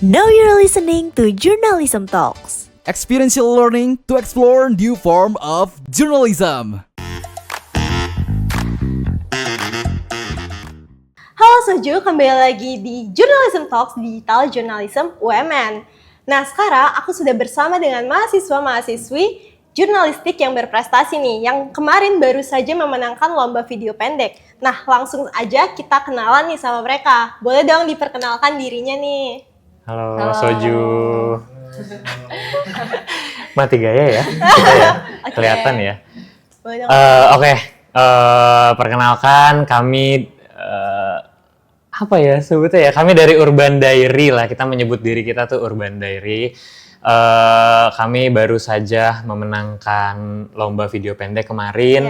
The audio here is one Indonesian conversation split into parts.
Now you're listening to Journalism Talks. Experiential learning to explore new form of journalism. Halo Soju, kembali lagi di Journalism Talks Digital Journalism UMN. Nah, sekarang aku sudah bersama dengan mahasiswa-mahasiswi jurnalistik yang berprestasi nih, yang kemarin baru saja memenangkan lomba video pendek. Nah, langsung aja kita kenalan nih sama mereka. Boleh dong diperkenalkan dirinya nih. Halo. Soju. Mati gaya ya? Kita ya? Oke. Kelihatan ya? Boleh dong. Oke. Perkenalkan kami apa ya sebutnya ya? Kami dari Urban Diary lah. Kita menyebut diri kita tuh Urban Diary. Kami baru saja memenangkan lomba video pendek kemarin.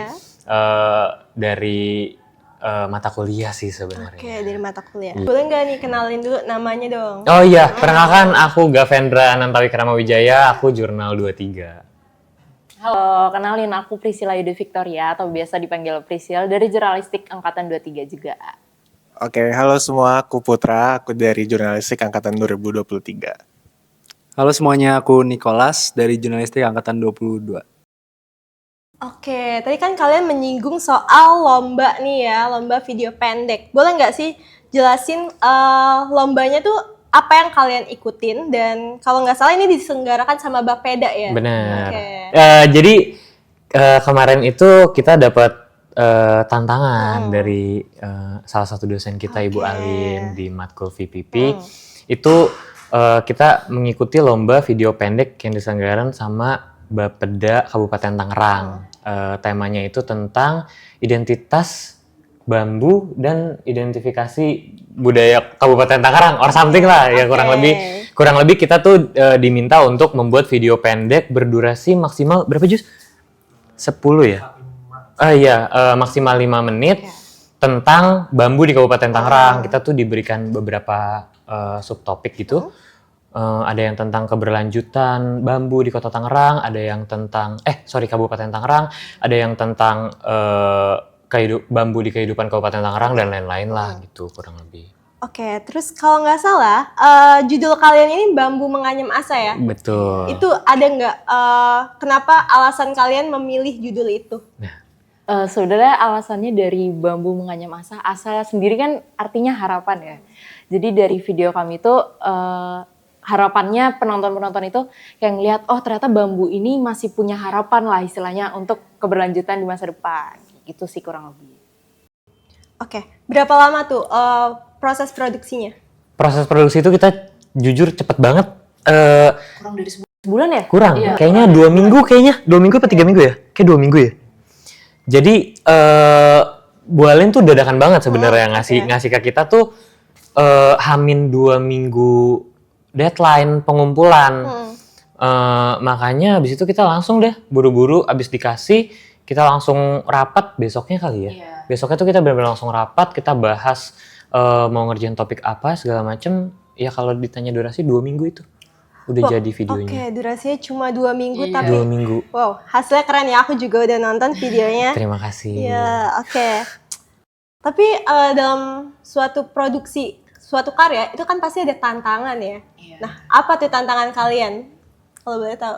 Dari mata kuliah sih sebenarnya. Oke, dari mata kuliah. Boleh nggak nih kenalin dulu namanya dong? Oh iya, perkenalkan aku Gavendra Nantawi Kramawijaya, aku Jurnal 23. Halo, kenalin aku Priscilla Yudi Victoria atau biasa dipanggil Prisil dari Jurnalistik Angkatan 23 juga. Oke, halo semua, aku Putra, aku dari Jurnalistik Angkatan 2023. Halo semuanya, aku Nicholas dari Jurnalistik Angkatan 22. Oke, tadi kan kalian menyinggung soal lomba nih ya, lomba video pendek. Boleh nggak sih jelasin lombanya tuh apa yang kalian ikutin, dan kalau nggak salah ini diselenggarakan sama Bapeda ya? Benar. Oke. Jadi kemarin itu kita dapat tantangan dari salah satu dosen kita, Ibu Alin di Matkul VPP. Itu kita mengikuti lomba video pendek yang diselenggarakan sama Bapeda Kabupaten Tangerang. Temanya itu tentang identitas bambu dan identifikasi budaya Kabupaten Tangerang or something lah ya, kurang lebih kita tuh diminta untuk membuat video pendek berdurasi maksimal berapa Jus? 10 ya? Maksimal 5 menit tentang bambu di Kabupaten Tangerang. Kita tuh diberikan beberapa subtopik gitu. Ada yang tentang keberlanjutan bambu di Kota Tangerang, ada yang tentang Kabupaten Tangerang, ada yang tentang bambu di kehidupan Kabupaten Tangerang dan lain-lain lah gitu kurang lebih. Oke, terus kalau nggak salah judul kalian ini Bambu Menganyam Asa ya? Betul. Itu ada nggak kenapa alasan kalian memilih judul itu? Sebenarnya alasannya dari Bambu Menganyam Asa. Asa sendiri kan artinya harapan ya. Jadi dari video kami itu harapannya penonton-penonton itu kayak ngeliat, oh ternyata bambu ini masih punya harapan lah istilahnya untuk keberlanjutan di masa depan. Gitu sih kurang lebih. Oke, berapa lama tuh proses produksinya? Proses produksi itu kita jujur cepet banget. Kurang dari sebulan ya? Kurang, kayaknya 2 minggu kayaknya. 2 minggu apa 3 minggu ya? Kayak 2 minggu ya. Jadi Bu Alin tuh dadakan banget sebenarnya ngasih ke kita tuh hamin 2 minggu deadline pengumpulan. Makanya abis itu kita langsung deh buru-buru abis dikasih kita langsung rapat besoknya kali ya. Besoknya tuh kita benar-benar langsung rapat, kita bahas mau ngerjain topik apa segala macem. Ya kalau ditanya durasi 2 minggu itu udah jadi videonya. Oke, durasinya cuma 2 minggu tapi 2 minggu. Wow, hasilnya keren ya. Aku juga udah nonton videonya. Terima kasih. Iya, oke. Tapi dalam suatu produksi, suatu karya itu kan pasti ada tantangan ya. Nah, apa tuh tantangan kalian? Kalau boleh tahu.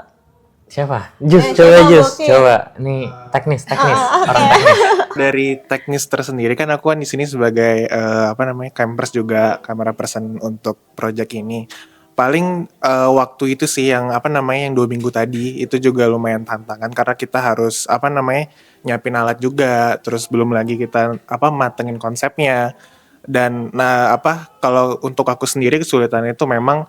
Siapa? Jus. Oke. Coba. Nih teknis. Orang teknis. Dari teknis tersendiri kan aku kan di sini sebagai campers juga, camera person untuk project ini. Paling waktu itu sih yang yang 2 minggu tadi itu juga lumayan tantangan karena kita harus nyiapin alat juga, terus belum lagi kita matengin konsepnya. Dan kalau untuk aku sendiri kesulitan itu memang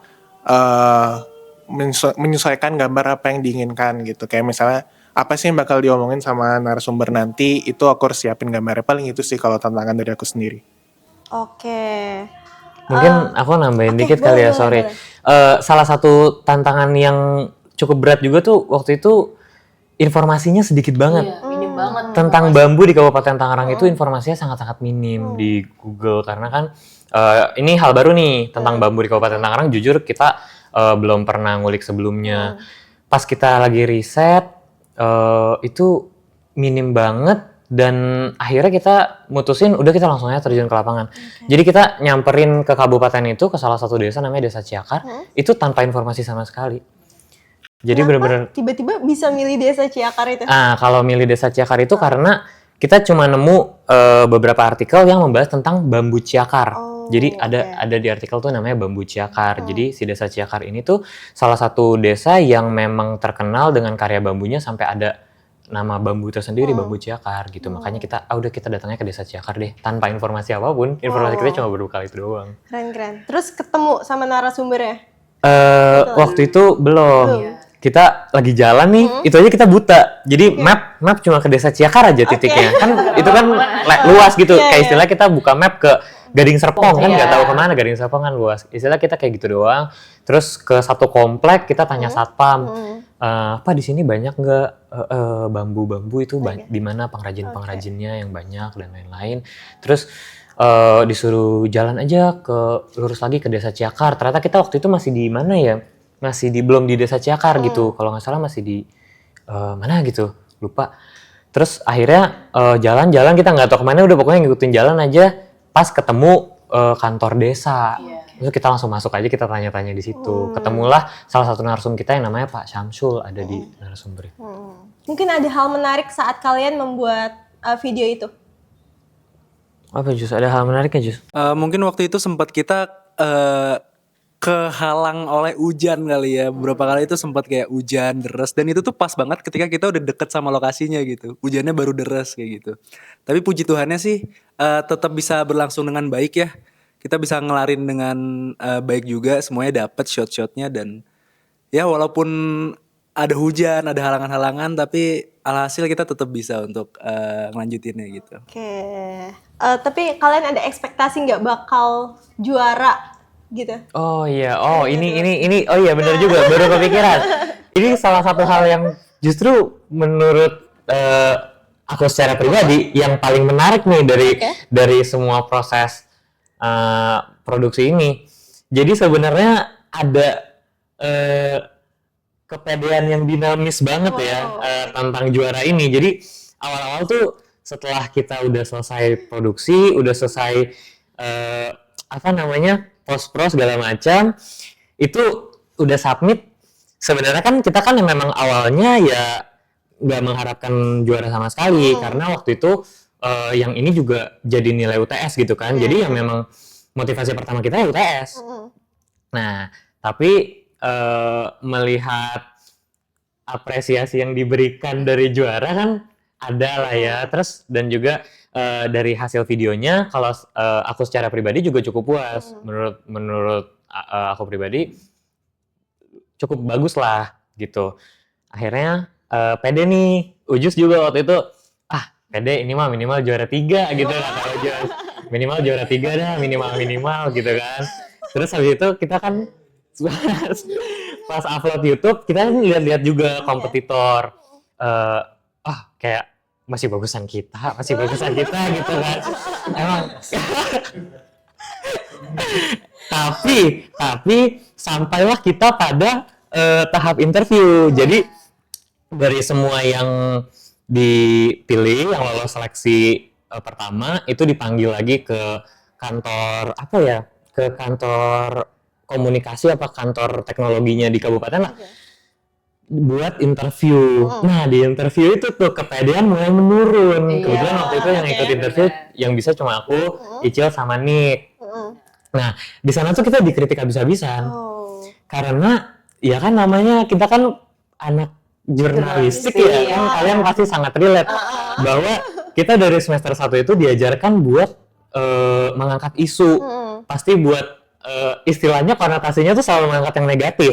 menyesuaikan gambar apa yang diinginkan gitu. Kayak misalnya apa sih yang bakal diomongin sama narasumber nanti, itu aku harus siapin gambarnya. Paling itu sih kalau tantangan dari aku sendiri. Oke. Mungkin aku nambahin dikit kali ya, sorry. Salah satu tantangan yang cukup berat juga tuh waktu itu informasinya sedikit banget. Minim banget. Tentang bambu di Kabupaten Tangerang itu informasinya sangat-sangat minim di Google. Karena kan ini hal baru nih tentang bambu di Kabupaten Tangerang. Jujur kita belum pernah ngulik sebelumnya. Pas kita lagi riset, itu minim banget Dan akhirnya kita mutusin udah kita langsung aja terjun ke lapangan. Jadi kita nyamperin ke kabupaten itu, ke salah satu desa namanya Desa Ciakar, itu tanpa informasi sama sekali. Jadi Kenapa benar-benar tiba-tiba bisa milih desa Ciakar itu? kalau milih Desa Ciakar itu karena kita cuma nemu beberapa artikel yang membahas tentang bambu ciakar. Jadi ada di artikel tuh namanya bambu ciakar. Jadi si Desa Ciakar ini tuh salah satu desa yang memang terkenal dengan karya bambunya sampai ada nama bambu tersendiri, bambu ciakar gitu. Makanya kita udah kita datangnya ke Desa Ciakar deh tanpa informasi apapun. Informasi kita cuma berbekal itu doang. Keren. Terus ketemu sama narasumbernya? Waktu itu belum. Kita lagi jalan nih, itu aja kita buta. Jadi map cuma ke Desa Ciakar aja titiknya. Kan itu kan luas gitu. Kayak istilah kita buka map ke Gading Serpong kan nggak tahu kemana. Gading Serpong kan luas. Istilah kita kayak gitu doang. Terus ke satu komplek kita tanya satpam, Pak di sini banyak nggak bambu-bambu itu di mana pengrajin-pengrajinnya yang banyak dan lain-lain. Terus disuruh jalan aja lurus lagi ke Desa Ciakar. Ternyata kita waktu itu masih di mana ya? Belum di Desa Ciakar gitu. Kalau nggak salah masih di mana gitu, lupa. Terus akhirnya jalan-jalan kita nggak tahu kemana, udah pokoknya ngikutin jalan aja. Pas ketemu kantor desa, terus kita langsung masuk aja, kita tanya-tanya di situ. Ketemulah salah satu narsum kita yang namanya Pak Syamsul ada di narasumber itu. Mungkin ada hal menarik saat kalian membuat video itu? Apa Jus? Ada hal menariknya Jus? Mungkin waktu itu sempat kita kehalang oleh hujan kali ya. Beberapa kali itu sempat kayak hujan deras, dan itu tuh pas banget ketika kita udah deket sama lokasinya gitu. Hujannya baru deras kayak gitu. Tapi puji Tuhannya sih tetap bisa berlangsung dengan baik ya. Kita bisa ngelarin dengan baik juga, semuanya dapet shot-shotnya, dan ya walaupun ada hujan, ada halangan-halangan, tapi alhasil kita tetap bisa untuk ngelanjutinnya gitu. Oke. Tapi kalian ada ekspektasi nggak bakal juara gitu? Oh iya, ini oh iya benar juga, baru kepikiran. Ini salah satu hal yang justru menurut aku secara pribadi yang paling menarik nih dari semua proses produksi ini. Jadi sebenarnya ada kepedean yang dinamis banget tentang juara ini. Jadi awal-awal tuh setelah kita udah selesai produksi, udah selesai post-pro segala macam, itu udah submit. Sebenarnya kan kita kan memang awalnya ya nggak mengharapkan juara sama sekali, karena waktu itu yang ini juga jadi nilai UTS gitu kan. Jadi ya memang motivasi pertama kita ya UTS. Nah, tapi melihat apresiasi yang diberikan dari juara kan ada lah ya. Terus dan juga dari hasil videonya, kalau aku secara pribadi juga cukup puas. Menurut aku pribadi cukup bagus lah gitu. Akhirnya pede nih, Ujus juga waktu itu pede ini mah minimal juara 3 gitu kata Ujus. Minimal juara 3 dah, minimal gitu kan. Terus habis itu kita kan pas upload YouTube kita lihat-lihat juga kompetitor, kayak masih bagusan kita gitu kan. Emang tapi sampailah kita pada tahap interview. Jadi dari semua yang dipilih, yang lolos seleksi pertama itu dipanggil lagi ke kantor ke kantor komunikasi kantor teknologinya di kabupaten lah, buat interview. Nah di interview itu tuh kepedean mulai menurun. Kebetulan waktu itu yang ikut interview yang bisa cuma aku, Icil sama Nick. Nah di sana tuh kita dikritik habis-habisan karena ya kan namanya kita kan anak jurnalistik ya kan, kalian pasti sangat relate bahwa kita dari semester 1 itu diajarkan buat mengangkat isu, pasti buat istilahnya konotasinya tuh selalu mengangkat yang negatif.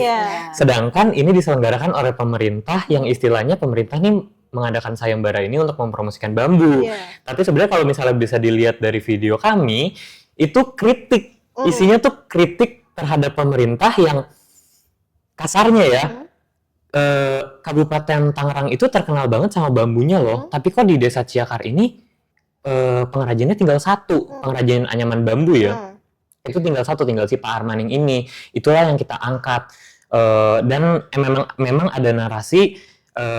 Sedangkan ini diselenggarakan oleh pemerintah yang istilahnya pemerintah ini mengadakan sayembara ini untuk mempromosikan bambu. Tapi sebenarnya kalau misalnya bisa dilihat dari video kami, itu kritik, isinya tuh kritik terhadap pemerintah yang kasarnya ya. Kabupaten Tangerang itu terkenal banget sama bambunya loh, tapi kok di Desa Ciakar ini pengrajinnya tinggal satu, pengrajin anyaman bambu ya. Itu tinggal si Pak Armaning ini. Itulah yang kita angkat. Dan memang ada narasi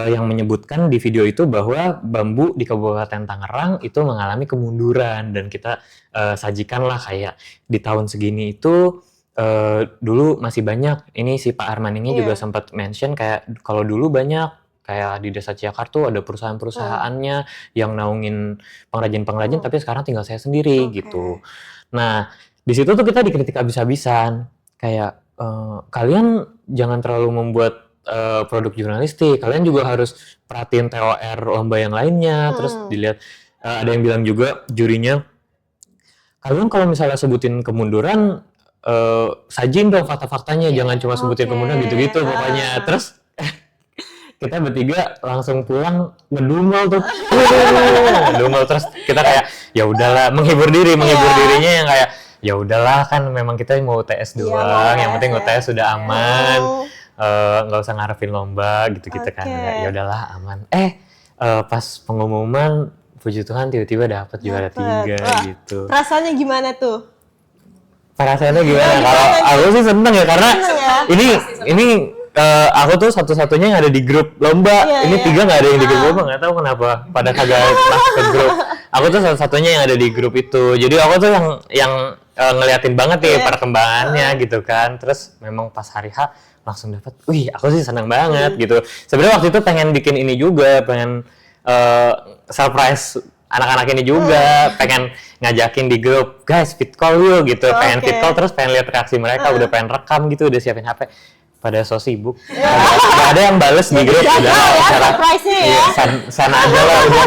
yang menyebutkan di video itu bahwa bambu di Kabupaten Tangerang itu mengalami kemunduran, dan kita sajikanlah kayak di tahun segini itu dulu masih banyak. Ini si Pak Arman ini juga sempat mention kayak kalau dulu banyak kayak di Desa Ciakar tuh ada perusahaan-perusahaannya yang naungin pengrajin-pengrajin, tapi sekarang tinggal saya sendiri gitu. Nah, di situ tuh kita dikritik habis-habisan kayak kalian jangan terlalu membuat produk jurnalistik, kalian juga harus perhatiin TOR lomba yang lainnya. Terus dilihat ada yang bilang juga jurinya, kalian kalau misalnya sebutin kemunduran sajin dong fakta-faktanya, jangan cuma sebutin kemunduran gitu-gitu pokoknya. Terus kita bertiga langsung pulang ngedumel tuh, ngedumel. Terus kita kayak ya udahlah, menghibur dirinya yang kayak ya udahlah, kan memang kita mau TS doang, yang penting UTS sudah aman. Nggak usah ngarepin lomba gitu-gitu kan. Ya udahlah aman. Pas pengumuman puji Tuhan tiba-tiba dapet juara 3 gitu. Rasanya gimana tuh? Perasaannya gimana? Kalau aku sih seneng ya, karena ini aku tuh satu-satunya yang ada di grup lomba. Ini 3 nggak ada yang di grup lomba, nggak tahu kenapa pada kagak masuk ke grup. Aku tuh satu-satunya yang ada di grup itu. Jadi aku tuh yang ngeliatin banget nih perkembangannya gitu kan. Terus memang pas hari H langsung dapat, wih aku sih senang banget gitu. Sebenarnya waktu itu pengen bikin ini juga, pengen surprise anak-anak ini juga, pengen ngajakin di grup, guys fit call yuk gitu, pengen fit call terus pengen lihat reaksi mereka, udah pengen rekam gitu, udah siapin HP, pada so sibuk, nggak ada yang bales di grup, udah surprise-nya ya. Sana aja lah, udah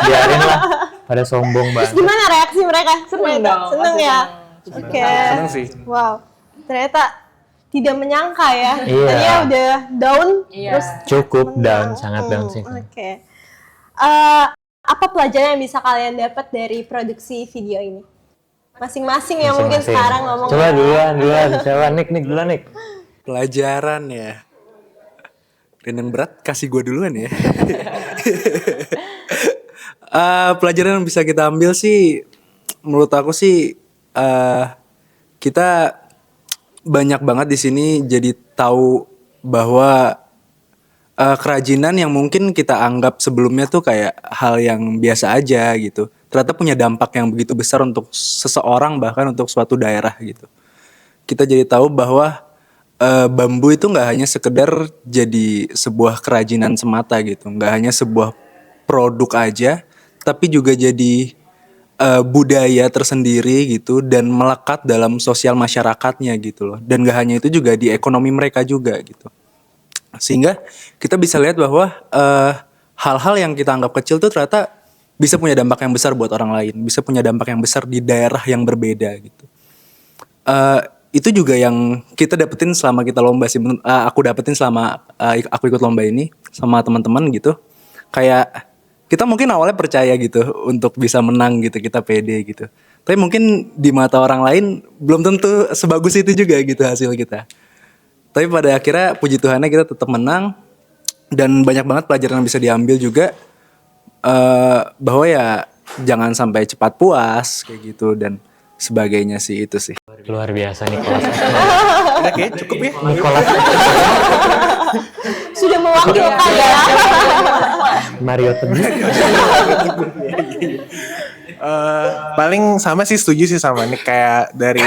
biarin lah, pada sombong banget. Terus gimana reaksi mereka? Seneng ya? Oke. Seneng sih. Wow, ternyata tidak menyangka ya. Iya. Tadinya udah down, terus Cukup down, sangat down sih. Oke. Apa pelajaran yang bisa kalian dapat dari produksi video ini? Masing-masing yang mungkin Masing-masing. sekarang ngomong. Coba duluan, siapa? Nick duluan Nick. Pelajaran ya. Yang berat kasih gue duluan ya. Pelajaran yang bisa kita ambil sih, menurut aku sih kita banyak banget di sini jadi tahu bahwa kerajinan yang mungkin kita anggap sebelumnya tuh kayak hal yang biasa aja gitu, ternyata punya dampak yang begitu besar untuk seseorang, bahkan untuk suatu daerah gitu. Kita jadi tahu bahwa bambu itu nggak hanya sekedar jadi sebuah kerajinan semata gitu, nggak hanya sebuah produk aja, tapi juga jadi budaya tersendiri gitu, dan melekat dalam sosial masyarakatnya gitu loh. Dan gak hanya itu, juga di ekonomi mereka juga gitu. Sehingga kita bisa lihat bahwa hal-hal yang kita anggap kecil tuh ternyata bisa punya dampak yang besar buat orang lain, bisa punya dampak yang besar di daerah yang berbeda gitu. Itu juga yang kita dapetin selama kita lomba sih. Aku dapetin selama aku ikut lomba ini sama teman-teman gitu. Kayak kita mungkin awalnya percaya gitu untuk bisa menang gitu, kita pede gitu. Tapi mungkin di mata orang lain belum tentu sebagus itu juga gitu hasil kita. Tapi pada akhirnya puji Tuhannya kita tetap menang, dan banyak banget pelajaran yang bisa diambil juga, bahwa ya jangan sampai cepat puas kayak gitu dan sebagainya sih, itu sih. Luar biasa Nicholas. Udah kayak cukup ya. Nicholas Sudah mewakilkan ya. Mario Teguh. Paling sama sih, setuju sih sama nih, kayak dari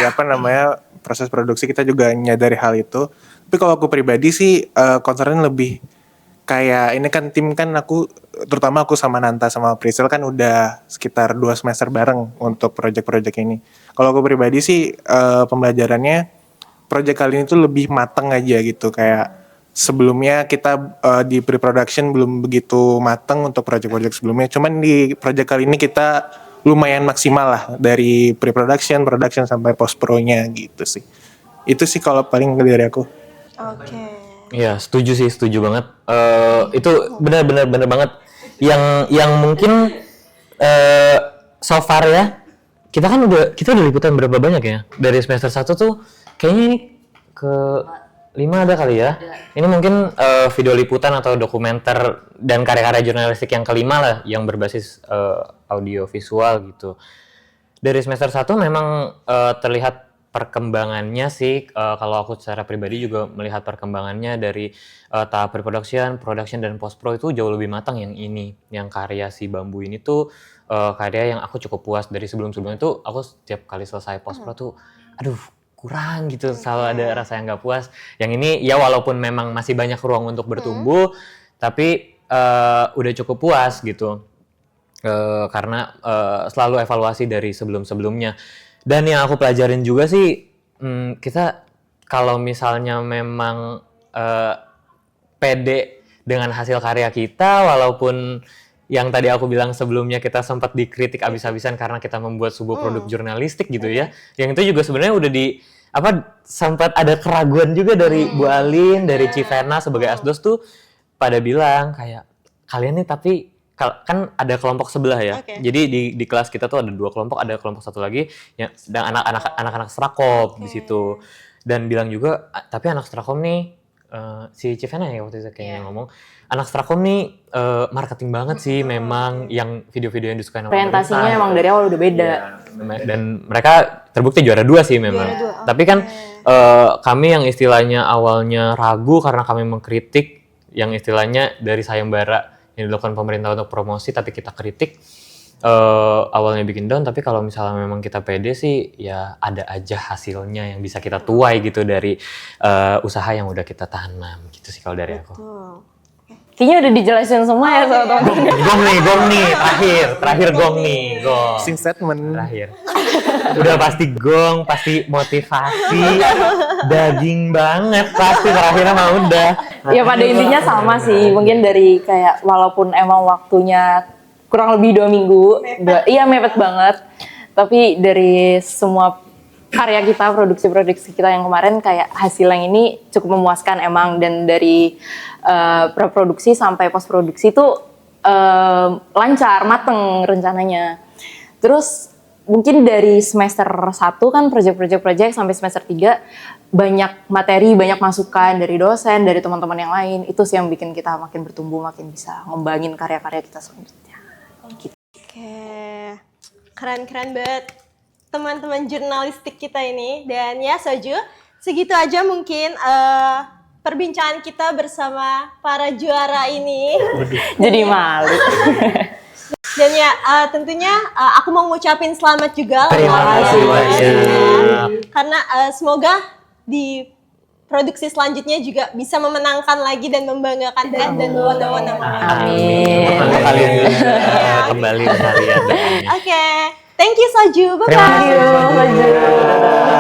proses produksi kita juga nyadari hal itu. Tapi kalau aku pribadi sih concernnya lebih kayak ini kan tim kan terutama aku sama Nanta sama Priscil kan udah sekitar 2 semester bareng untuk project-project ini. Kalau aku pribadi sih pembelajarannya project kali ini tuh lebih mateng aja gitu, kayak sebelumnya kita di pre-production belum begitu mateng untuk project-project sebelumnya. Cuman di project kali ini kita lumayan maksimal lah dari pre-production, production sampai post-pro-nya gitu sih. Itu sih kalau paling dari aku. Oke. Iya, setuju banget. Itu benar banget. Yang mungkin so far ya, kita udah liputan berapa banyak ya? Dari semester 1 tuh kayaknya ini ke 5 ada kali ya. Ini mungkin video liputan atau dokumenter dan karya-karya jurnalistik yang kelima lah, yang berbasis audio visual gitu. Dari semester 1 memang terlihat perkembangannya sih, kalau aku secara pribadi juga melihat perkembangannya dari tahap pre-production, production, dan post-pro itu jauh lebih matang yang ini. Yang karya si Bambu ini tuh karya yang aku cukup puas. Dari sebelum-sebelumnya tuh aku setiap kali selesai post-pro tuh, aduh kurang gitu, selalu ada rasa yang gak puas. Yang ini ya walaupun memang masih banyak ruang untuk bertumbuh, tapi udah cukup puas gitu. Karena selalu evaluasi dari sebelum-sebelumnya. Dan yang aku pelajarin juga sih, kita kalau misalnya memang pede dengan hasil karya kita, walaupun yang tadi aku bilang sebelumnya kita sempat dikritik abis-abisan karena kita membuat sebuah produk jurnalistik gitu ya. Yang itu juga sebenarnya udah sempat ada keraguan juga dari Bu Alin, dari Civena sebagai asdos tuh pada bilang kayak kalian nih tapi kan ada kelompok sebelah ya. Jadi di kelas kita tuh ada 2 kelompok, ada kelompok satu lagi yang sedang anak-anak Strakom di situ. Dan bilang juga tapi anak Strakom nih si Civena ya waktu itu kayaknya ngomong, anak Strakom nih marketing banget sih memang, yang video-video yang disukai sama Orientasinya emang dari awal udah beda. Dan mereka terbukti juara 2 sih memang. Tapi kan kami yang istilahnya awalnya ragu karena kami mengkritik yang istilahnya dari sayembara yang dilakukan pemerintah untuk promosi, tapi kita kritik awalnya bikin down. Tapi kalau misalnya memang kita pede sih ya ada aja hasilnya yang bisa kita tuai gitu dari usaha yang udah kita tanam gitu sih kalau dari aku. Kayaknya udah dijelasin semua ya sama teman-teman. Gong nih terakhir gong nih Closing statement. terakhir. Udah pasti gong, pasti motivasi, daging banget pasti terakhirnya mah udah. Ya pada intinya sama sih, mungkin dari kayak walaupun emang waktunya kurang lebih 2 minggu, mepet banget. Tapi dari semua karya kita, produksi kita yang kemarin kayak hasil yang ini cukup memuaskan emang. Dan dari pre-produksi sampai post-produksi itu lancar, mateng rencananya. Terus mungkin dari semester 1 kan project sampai semester 3 banyak materi, banyak masukan dari dosen, dari teman-teman yang lain. Itu sih yang bikin kita makin bertumbuh, makin bisa ngembangin karya-karya kita selanjutnya. Gitu. Oke, keren-keren banget teman-teman jurnalistik kita ini. Dan ya Soju, segitu aja mungkin perbincangan kita bersama para juara ini. Jadi malu. Dan ya tentunya aku mau ngucapin selamat juga. Terima kasih banyak. Karena semoga di produksi selanjutnya juga bisa memenangkan lagi dan membanggakan dan membawa nama. Amin. Kalian kembali kalian. Oke, thank you Soju, bye-bye. Terima kasih.